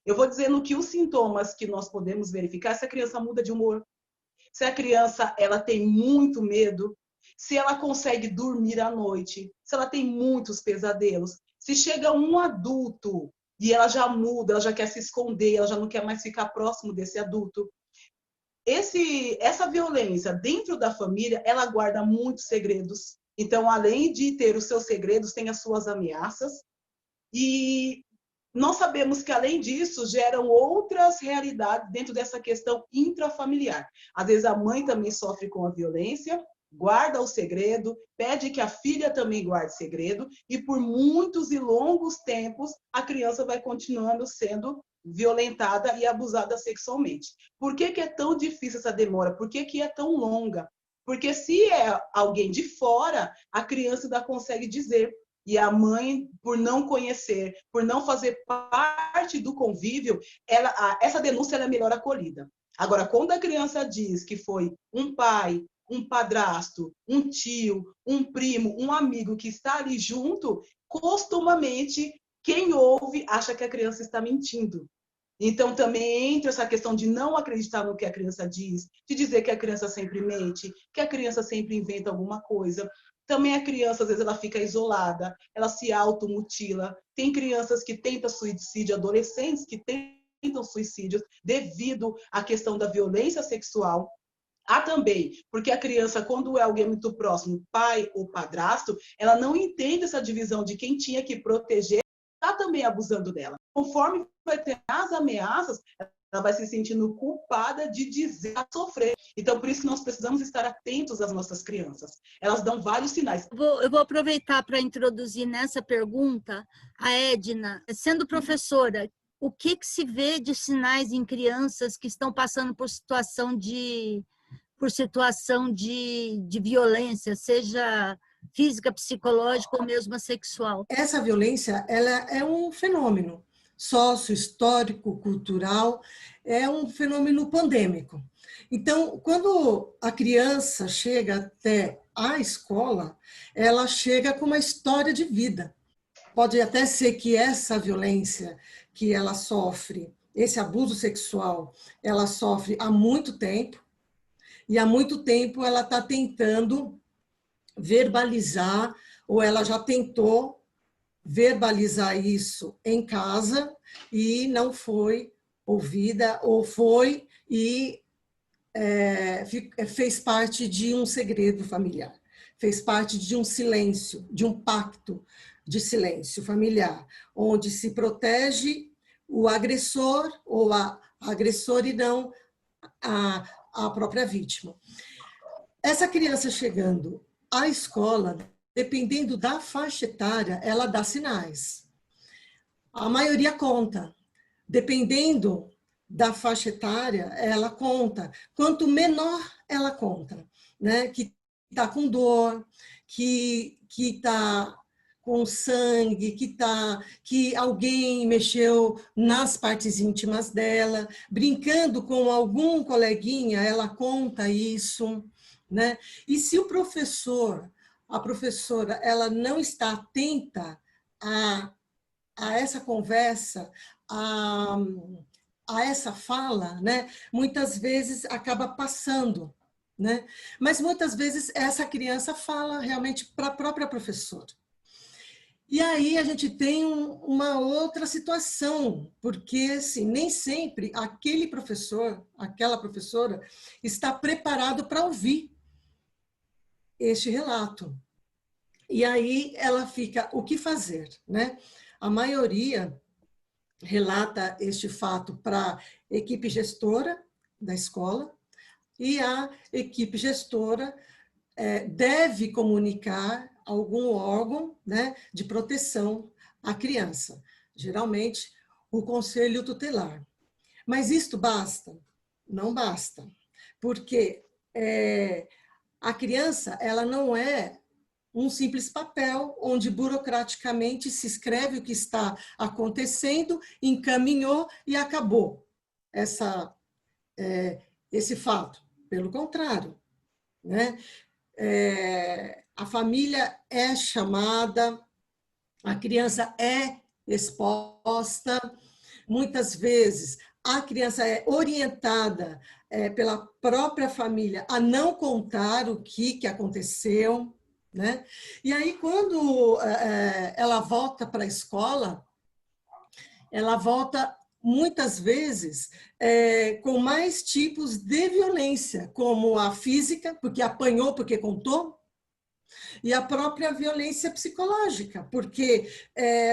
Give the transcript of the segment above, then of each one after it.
Eu vou dizendo que os sintomas que nós podemos verificar, se a criança muda de humor, se a criança ela tem muito medo, se ela consegue dormir à noite, se ela tem muitos pesadelos, se chega um adulto e ela já muda, ela já quer se esconder, ela já não quer mais ficar próximo desse adulto. Essa violência dentro da família, ela guarda muitos segredos. Então, além de ter os seus segredos, tem as suas ameaças. E nós sabemos que, além disso, geram outras realidades dentro dessa questão intrafamiliar. Às vezes, a mãe também sofre com a violência, guarda o segredo, pede que a filha também guarde segredo, e por muitos e longos tempos, a criança vai continuando sendo violentada e abusada sexualmente. Por que é tão difícil essa demora? Por que é tão longa? Porque se é alguém de fora, a criança ainda consegue dizer. E a mãe, por não conhecer, por não fazer parte do convívio, essa denúncia é melhor acolhida. Agora, quando a criança diz que foi um pai, um padrasto, um tio, um primo, um amigo que está ali junto, costumamente, quem ouve acha que a criança está mentindo. Então, também entra essa questão de não acreditar no que a criança diz, de dizer que a criança sempre mente, que a criança sempre inventa alguma coisa. Também a criança, às vezes, ela fica isolada, ela se automutila. Tem crianças que tentam suicídio, adolescentes que tentam suicídio devido à questão da violência sexual. Há também, porque a criança, quando é alguém muito próximo, pai ou padrasto, ela não entende essa divisão de quem tinha que proteger, está também abusando dela. Conforme vai ter as ameaças, ela vai se sentindo culpada de dizer, sofrer. Então, por isso que nós precisamos estar atentos às nossas crianças. Elas dão vários sinais. Eu vou aproveitar para introduzir nessa pergunta a Edna. Sendo professora, o que se vê de sinais em crianças que estão passando por situação de violência, seja física, psicológica ou mesmo sexual? Essa violência, ela é um fenômeno sócio-histórico, cultural, é um fenômeno pandêmico. Então, quando a criança chega até a escola, ela chega com uma história de vida. Pode até ser que essa violência que ela sofre, esse abuso sexual, ela sofre há muito tempo, e há muito tempo ela está tentando verbalizar, ou ela já tentou verbalizar isso em casa e não foi ouvida, ou foi e fez parte de um segredo familiar, fez parte de um silêncio, de um pacto de silêncio familiar, onde se protege o agressor ou a agressora e não a própria vítima. Essa criança chegando à escola, dependendo da faixa etária, ela dá sinais. A maioria conta. Dependendo da faixa etária, ela conta. Quanto menor, ela conta, né? Que está com dor, que está com sangue, que alguém mexeu nas partes íntimas dela, brincando com algum coleguinha, ela conta isso, né? E se o professor, a professora, ela não está atenta a essa conversa, a essa fala, né? Muitas vezes acaba passando, né? Mas muitas vezes essa criança fala realmente para a própria professora. E aí a gente tem uma outra situação, porque assim, nem sempre aquele professor, aquela professora está preparado para ouvir este relato. E aí ela fica, o que fazer, né? A maioria relata este fato para a equipe gestora da escola, e a equipe gestora deve comunicar algum órgão, né, de proteção à criança, geralmente o conselho tutelar. Mas isto basta? Não basta, porque a criança ela não é um simples papel onde burocraticamente se escreve o que está acontecendo, encaminhou e acabou esse fato. Pelo contrário, né? A família é chamada, a criança é exposta, muitas vezes a criança é orientada pela própria família a não contar o que aconteceu, né? E aí, quando ela volta para a escola, ela volta muitas vezes com mais tipos de violência, como a física, porque apanhou, porque contou, e a própria violência psicológica, porque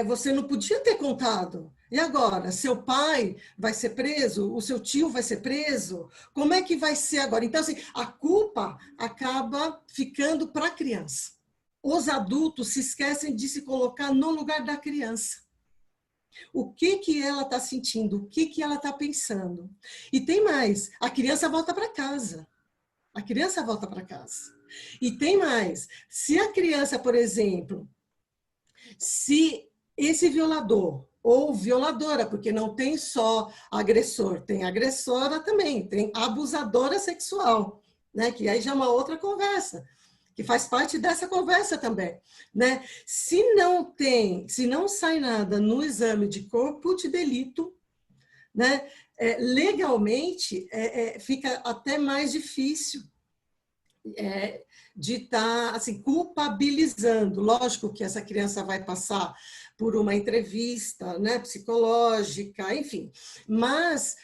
você não podia ter contado. E agora? Seu pai vai ser preso? O seu tio vai ser preso? Como é que vai ser agora? Então, assim, a culpa acaba ficando para a criança. Os adultos se esquecem de se colocar no lugar da criança. O que ela está sentindo? O que ela está pensando? E tem mais, a criança volta para casa. A criança volta para casa. E tem mais, se a criança, por exemplo, se esse violador ou violadora, porque não tem só agressor, tem agressora também, tem abusadora sexual, né? Que aí já é uma outra conversa, que faz parte dessa conversa também, né? Se não sai nada no exame de corpo de delito, né? Legalmente fica até mais difícil de estar assim, culpabilizando. Lógico que essa criança vai passar por uma entrevista, né, psicológica, enfim, mas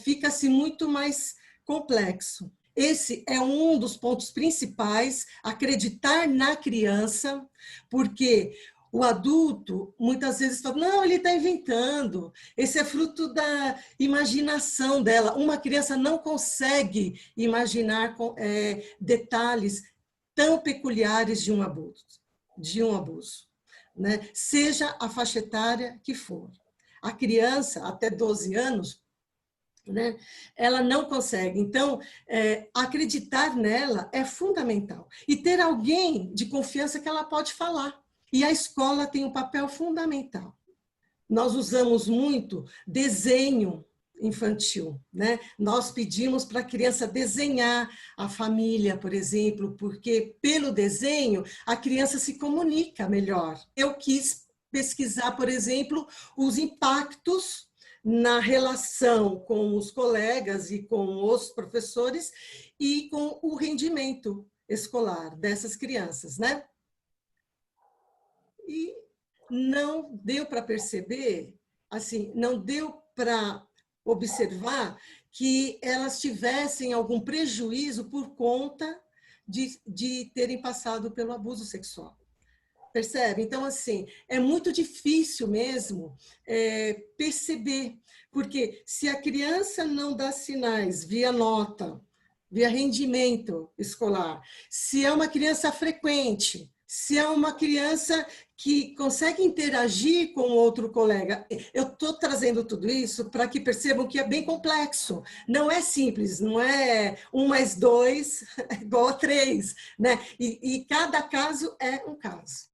fica-se muito mais complexo. Esse é um dos pontos principais, acreditar na criança, porque o adulto muitas vezes fala, não, ele está inventando, esse é fruto da imaginação dela. Uma criança não consegue imaginar detalhes tão peculiares de um abuso, né? Seja a faixa etária que for. A criança, até 12 anos, né? Ela não consegue. Então, acreditar nela é fundamental. E ter alguém de confiança que ela pode falar. E a escola tem um papel fundamental. Nós usamos muito desenho infantil, né? Nós pedimos para a criança desenhar a família, por exemplo, porque pelo desenho a criança se comunica melhor. Eu quis pesquisar, por exemplo, os impactos na relação com os colegas e com os professores e com o rendimento escolar dessas crianças, né? E não deu para perceber, assim, não deu para observar que elas tivessem algum prejuízo por conta de terem passado pelo abuso sexual. Percebe? Então, assim, é muito difícil mesmo perceber, porque se a criança não dá sinais via nota, via rendimento escolar, se é uma criança frequente, se é uma criança que consegue interagir com outro colega. Eu estou trazendo tudo isso para que percebam que é bem complexo. Não é simples, não é 1 mais 2 igual a 3, né? E cada caso é um caso.